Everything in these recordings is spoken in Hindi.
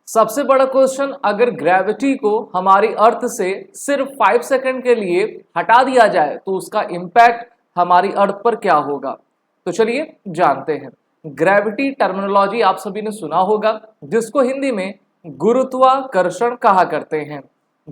सबसे बड़ा क्वेश्चन, अगर ग्रेविटी को हमारी अर्थ से सिर्फ 5 सेकंड के लिए हटा दिया जाए तो उसका इंपैक्ट हमारी अर्थ पर क्या होगा। तो चलिए जानते हैं। ग्रेविटी टर्मिनोलॉजी आप सभी ने सुना होगा, जिसको हिंदी में गुरुत्वाकर्षण कहा करते हैं।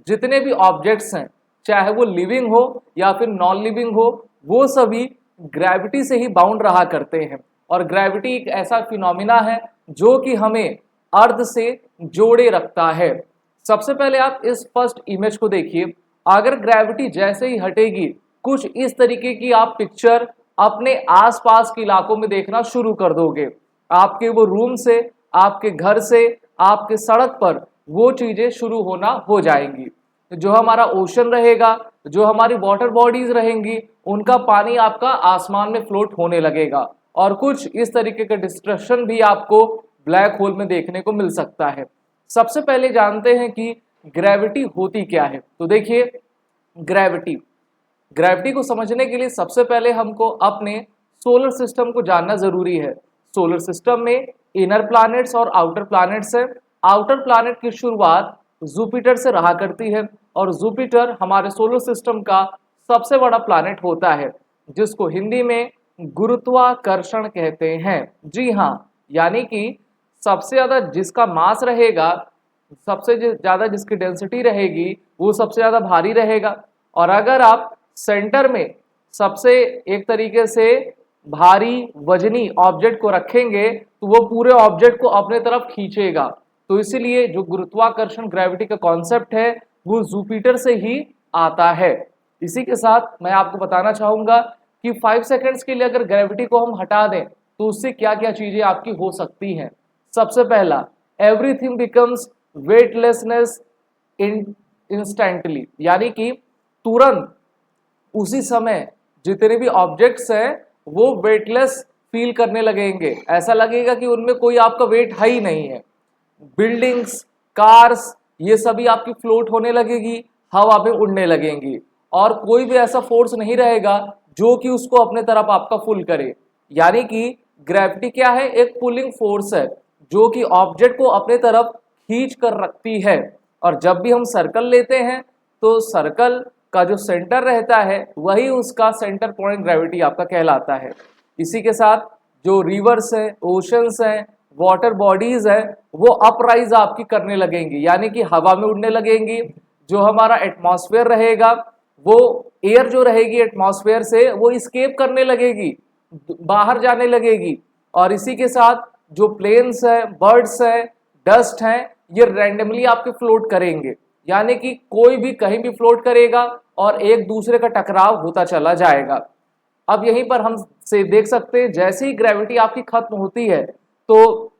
जितने भी ऑब्जेक्ट्स हैं, चाहे वो लिविंग हो या फिर नॉन लिविंग हो, वो सभी ग्रेविटी से ही बाउंड रहा करते हैं। और ग्रेविटी एक ऐसा फिनोमिना है जो कि हमें अर्थ से जोड़े रखता है। सबसे पहले आप इस फर्स्ट इमेज को देखिए। अगर ग्रेविटी जैसे ही हटेगी, कुछ इस तरीके की आप पिक्चर अपने आसपास के इलाकों में देखना शुरू कर दोगे। आपके वो रूम से, आपके घर से, आपके सड़क पर वो चीजें शुरू होना हो जाएंगी। जो हमारा ओशन रहेगा, जो हमारी वाटर बॉडीज रहेंगी, उनका पानी आपका आसमान में फ्लोट होने लगेगा। और कुछ इस तरीके का डिस्ट्रक्शन भी आपको ब्लैक होल में देखने को मिल सकता है। सबसे पहले जानते हैं कि ग्रेविटी होती क्या है। तो देखिए, ग्रेविटी को समझने के लिए सबसे पहले हमको अपने सोलर सिस्टम को जानना जरूरी है। सोलर सिस्टम में इनर प्लैनेट्स और आउटर प्लैनेट्स है। आउटर प्लैनेट की शुरुआत जुपिटर से रहा करती है और जुपिटर हमारे सोलर सिस्टम का सबसे बड़ा प्लैनेट होता है, जिसको हिंदी में गुरुत्वाकर्षण कहते हैं। जी हाँ, यानी कि सबसे ज्यादा जिसका मास रहेगा, सबसे ज्यादा जिसकी डेंसिटी रहेगी, वो सबसे ज्यादा भारी रहेगा। और अगर आप सेंटर में सबसे एक तरीके से भारी वजनी ऑब्जेक्ट को रखेंगे तो वो पूरे ऑब्जेक्ट को अपने तरफ खींचेगा। तो इसीलिए जो गुरुत्वाकर्षण ग्रेविटी का कॉन्सेप्ट है वो जुपिटर से ही आता है। इसी के साथ मैं आपको बताना चाहूंगा कि 5 सेकंड्स के लिए अगर ग्रेविटी को हम हटा दें तो उससे क्या क्या चीजें आपकी हो सकती हैं। सबसे पहला, एवरीथिंग बिकम्स वेटलेसनेस इंस्टेंटली, यानी कि तुरंत उसी समय जितने भी ऑब्जेक्ट्स हैं वो वेटलेस फील करने लगेंगे। ऐसा लगेगा कि उनमें कोई आपका वेट है ही नहीं है। बिल्डिंग्स, कार्स, ये सभी आपकी फ्लोट होने लगेगी, हवा में उड़ने लगेंगी और कोई भी ऐसा फोर्स नहीं रहेगा जो कि उसको अपने तरफ आपका पुल करे। यानी कि ग्रेविटी क्या है? एक पुलिंग फोर्स है जो कि ऑब्जेक्ट को अपने तरफ खींच कर रखती है। और जब भी हम सर्कल लेते हैं तो सर्कल का जो सेंटर रहता है वही उसका सेंटर पॉइंट ग्रेविटी आपका कहलाता है। इसी के साथ जो रिवर्स है, ओशंस हैं, वाटर बॉडीज है, वो अपराइज आपकी करने लगेंगी, यानी कि हवा में उड़ने लगेंगी। जो हमारा एटमॉस्फेयर रहेगा, वो एयर जो रहेगी एटमॉस्फेयर से वो स्केप करने लगेगी, बाहर जाने लगेगी। और इसी के साथ जो प्लेन्स है, बर्ड्स है, डस्ट हैं, ये रैंडमली आपके फ्लोट करेंगे, यानी कि कोई भी कहीं भी फ्लोट करेगा और एक दूसरे का टकराव होता चला जाएगा। अब यहीं पर हम से देख सकते हैं, जैसे ही ग्रेविटी आपकी खत्म होती है तो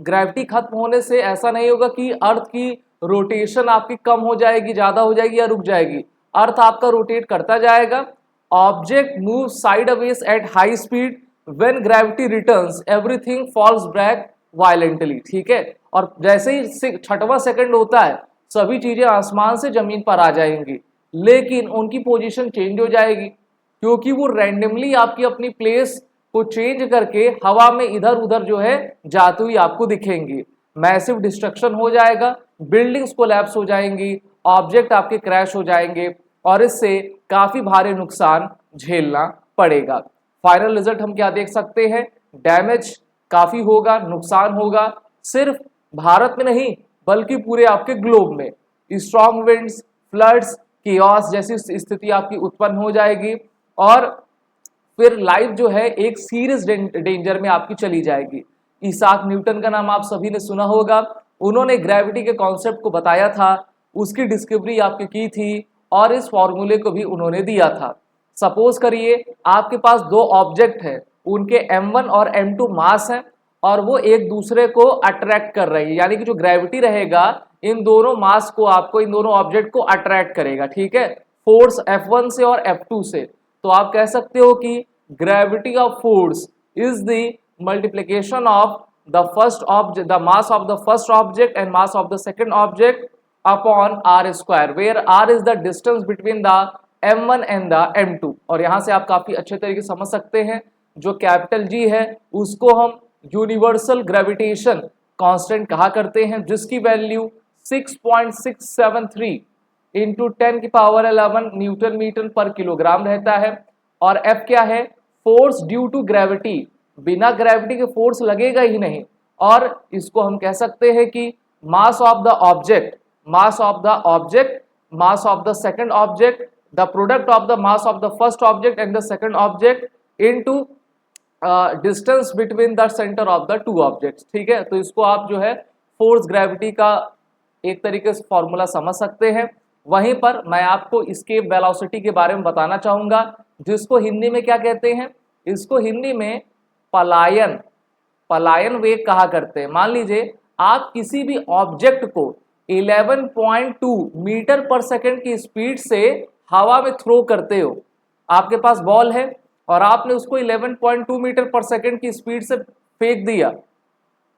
ग्रेविटी खत्म होने से ऐसा नहीं होगा कि अर्थ की रोटेशन आपकी कम हो जाएगी, ज्यादा हो जाएगी या रुक जाएगी। अर्थ आपका रोटेट करता जाएगा। Object move sideways at high speed, when gravity returns everything falls back violently. ठीक है, और जैसे ही 6वां सेकंड होता है सभी चीजें आसमान से जमीन पर आ जाएंगी, लेकिन उनकी पोजीशन चेंज हो जाएगी क्योंकि वो रैंडमली आपकी अपनी प्लेस को चेंज करके हवा में इधर उधर जो है जाती हुई आपको दिखेंगी। मैसिव डिस्ट्रक्शन हो जाएगा, बिल्डिंग्स कोलैप्स हो जाएंगी, ऑब्जेक्ट आपके क्रैश हो जाएंगे और इससे काफी भारी नुकसान झेलना पड़ेगा। फाइनल रिजल्ट हम क्या देख सकते हैं? डैमेज काफी होगा, नुकसान होगा, सिर्फ भारत में नहीं बल्कि पूरे आपके ग्लोब में। स्ट्रॉन्ग विंड्स, फ्लड्स, केओस जैसी स्थिति आपकी उत्पन्न हो जाएगी और फिर लाइफ जो है एक सीरियस डेंजर में आपकी चली जाएगी। इसाक न्यूटन का नाम आप सभी ने सुना होगा। उन्होंने ग्रेविटी के कॉन्सेप्ट को बताया था, उसकी डिस्कवरी आपकी की थी और इस फॉर्मूले को भी उन्होंने दिया था। सपोज करिए आपके पास दो ऑब्जेक्ट है, उनके m1 और m2 मास है और वो एक दूसरे को अट्रैक्ट कर रही है, यानी कि जो ग्रेविटी रहेगा इन दोनों मास को, आपको इन दोनों ऑब्जेक्ट को अट्रैक्ट करेगा। ठीक है, फोर्स F1 से और F2 से। तो आप कह सकते हो कि gravity of force is the multiplication of the first object, the mass of the first object and mass of the second object upon r square, where r is the distance between the m1 and the m2। और यहां से आप काफी अच्छे तरीके समझ सकते हैं, जो कैपिटल G है उसको हम यूनिवर्सल ग्रेविटेशन कांस्टेंट कहा करते हैं, जिसकी वैल्यू 6.673 इंटू 10⁻11 न्यूटन मीटर पर किलोग्राम रहता है। और F क्या है? फोर्स ड्यू टू ग्रेविटी, बिना ग्रेविटी के फोर्स लगेगा ही नहीं। और इसको हम कह सकते हैं कि मास of the object, mass of the object, mass of the second object, the product of the mass of the first object and the second object into distance between the centre of the two objects. ठीक है, तो इसको आप जो है फोर्स ग्रेविटी का एक तरीके से फॉर्मूला समझ सकते हैं। वहीं पर मैं आपको एस्केप वेलोसिटी के बारे में बताना चाहूंगा, जिसको हिंदी में क्या कहते हैं? इसको हिंदी में पलायन, पलायन वेग कहा करते हैं। मान लीजिए आप किसी भी ऑब्जेक्ट को 11.2 मीटर पर सेकंड की स्पीड से हवा में थ्रो करते हो। आपके पास बॉल है और आपने उसको 11.2 मीटर पर सेकंड की स्पीड से फेंक दिया।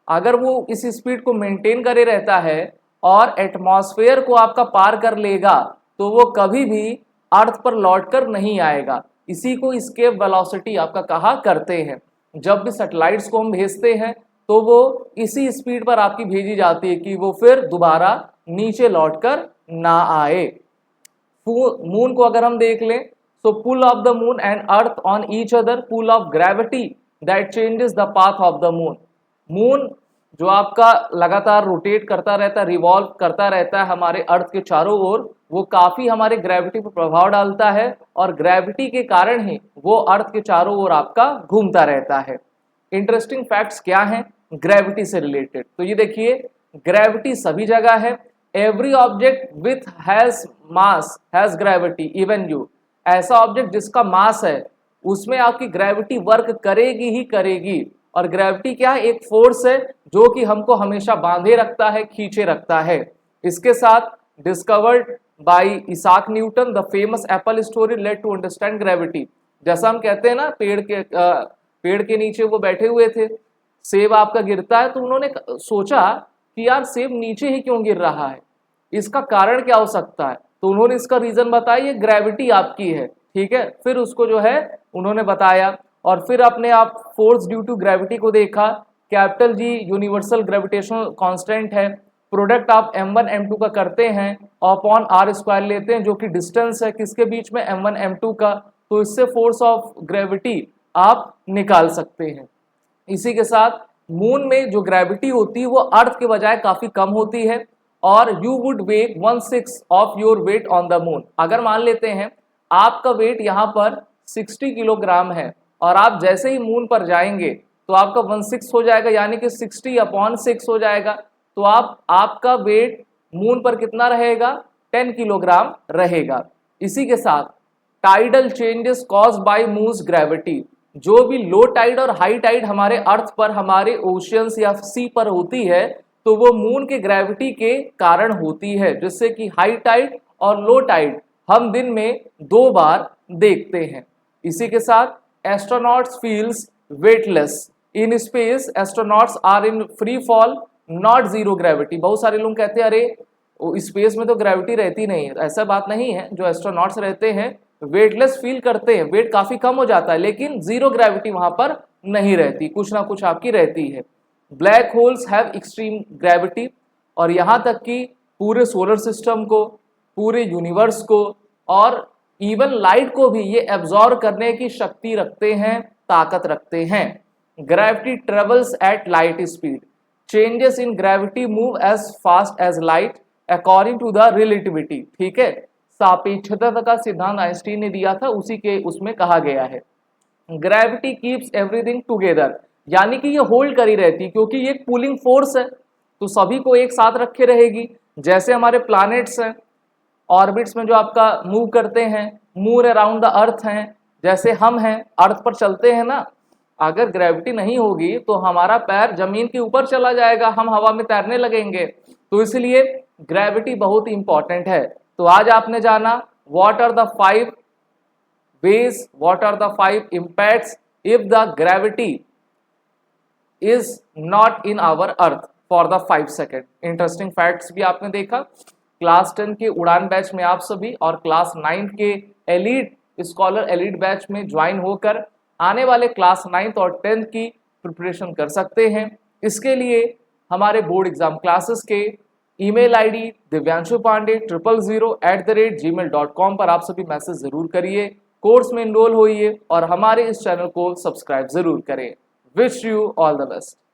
अगर वो इस स्पीड को मेंटेन करे रहता है और एटमॉस्फेयर को आपका पार कर लेगा तो वो कभी भी अर्थ पर लौटकर नहीं आएगा। इसी को एस्केप वेलोसिटी आपका कहा करते हैं। जब भी सैटेलाइट्स को हम भेजते हैं तो वो इसी स्पीड पर आपकी भेजी जाती है कि वो फिर दोबारा नीचे लौटकर ना आए। मून को अगर हम देख लें, so pull of the moon and earth on each other, pull of gravity that changes the path of the moon. Moon जो आपका लगातार रोटेट करता रहता है, रिवॉल्व करता रहता है हमारे अर्थ के चारों ओर, वो काफी हमारे ग्रेविटी पर प्रभाव डालता है और ग्रेविटी के कारण ही वो अर्थ के चारों ओर आपका घूमता रहता है। इंटरेस्टिंग फैक्ट्स क्या हैं ग्रेविटी से रिलेटेड? तो ये देखिए, ग्रेविटी सभी जगह है। Every object with has mass has gravity even you. ऐसा ऑब्जेक्ट जिसका मास है उसमें आपकी ग्रेविटी वर्क करेगी ही करेगी। और ग्रेविटी क्या है? एक फोर्स है जो कि हमको हमेशा बांधे रखता है, खींचे रखता है। इसके साथ discovered by Isaac Newton the famous apple story led to understand gravity. जैसा हम कहते हैं ना, पेड़ के नीचे वो बैठे हुए थे, सेब आपका गिरता है तो उन्होंने सोचा कि यार सेब नीचे ही क्यों गिर रहा है, इसका कारण क्या हो सकता है? तो उन्होंने इसका रीजन बताया, ये ग्रेविटी आपकी है। ठीक है, फिर उसको जो है उन्होंने बताया और फिर अपने आप फोर्स ड्यू टू ग्रेविटी को देखा। Capital G universal gravitational constant है, प्रोडक्ट आप m1 m2 का करते हैं अपॉन r स्क्वायर लेते हैं जो कि डिस्टेंस है किसके बीच में, m1 m2 का, तो इससे फोर्स ऑफ ग्रेविटी आप निकाल सकते हैं। इसी के साथ मून में जो ग्रेविटी होती है वो अर्थ के बजाय काफी कम होती है और you would weight 1/6 of your weight on the moon. अगर मान लेते हैं आपका वेट यहाँ पर 60 किलोग्राम है और आप जैसे ही मून पर जाएंगे तो आपका 1/6 हो जाएगा, यानी कि 60/6 हो जाएगा। तो आपका वेट मून पर कितना रहेगा? 10 किलोग्राम रहेगा। इसी के साथ tidal changes caused by moons gravity, जो भी लो टाइड और हाई टाइड हमारे अर्थ पर, हमारे ओशियंस या सी पर होती है तो वो मून के ग्रेविटी के कारण होती है, जिससे कि हाई टाइड और लो टाइड हम दिन में 2 बार देखते हैं। इसी के साथ astronauts feels weightless in space, astronauts are in free fall not zero gravity. बहुत सारे लोग कहते हैं अरे स्पेस में तो ग्रेविटी रहती नहीं है, ऐसा बात नहीं है। जो एस्ट्रोनॉट्स रहते हैं वेटलेस फील करते हैं, वेट काफी कम हो जाता है लेकिन जीरो ग्रेविटी वहां पर नहीं रहती, कुछ ना कुछ आपकी रहती है। Black holes have extreme gravity, और यहां तक कि पूरे सोलर सिस्टम को, पूरे यूनिवर्स को और इवन लाइट को भी ये एब्जॉर्ब करने की शक्ति रखते हैं, ताकत रखते हैं। Gravity travels at light speed, changes in gravity move as fast as light according to the relativity. ठीक है, सापेक्षता का सिद्धांत आइंस्टीन ने दिया था, उसी के उसमें कहा गया है। ग्रेविटी कीप्स एवरीथिंग टुगेदर, यानी कि ये होल्ड करी रहती क्योंकि ये पुलिंग फोर्स है तो सभी को एक साथ रखे रहेगी। जैसे हमारे प्लैनेट्स हैं ऑर्बिट्स में जो आपका मूव करते हैं, मूव अराउंड द अर्थ हैं, जैसे हम हैं अर्थ पर चलते हैं ना, अगर ग्रेविटी नहीं होगी तो हमारा पैर जमीन के ऊपर चला जाएगा, हम हवा में तैरने लगेंगे। तो इसलिए ग्रेविटी बहुत इंपॉर्टेंट है। तो आज आपने जाना what are the 5 ways, what are the 5 impacts if the gravity is not in our earth for the 5 second। Interesting facts भी आपने देखा। क्लास 10 के उड़ान बैच में आप सभी और क्लास 9 के एलिट स्कॉलर एलिट बैच में ज्वाइन होकर आने वाले क्लास 9 और 10 की प्रिपरेशन कर सकते हैं। इसके लिए हमारे बोर्ड एग्जाम क्लासेस के ईमेल आईडी divyanshu_pandey000@gmail.com पर आप सभी मैसेज जरूर करिए, कोर्स में इनरोल होइए और हमारे इस चैनल को सब्सक्राइब जरूर करें। Wish you all the best.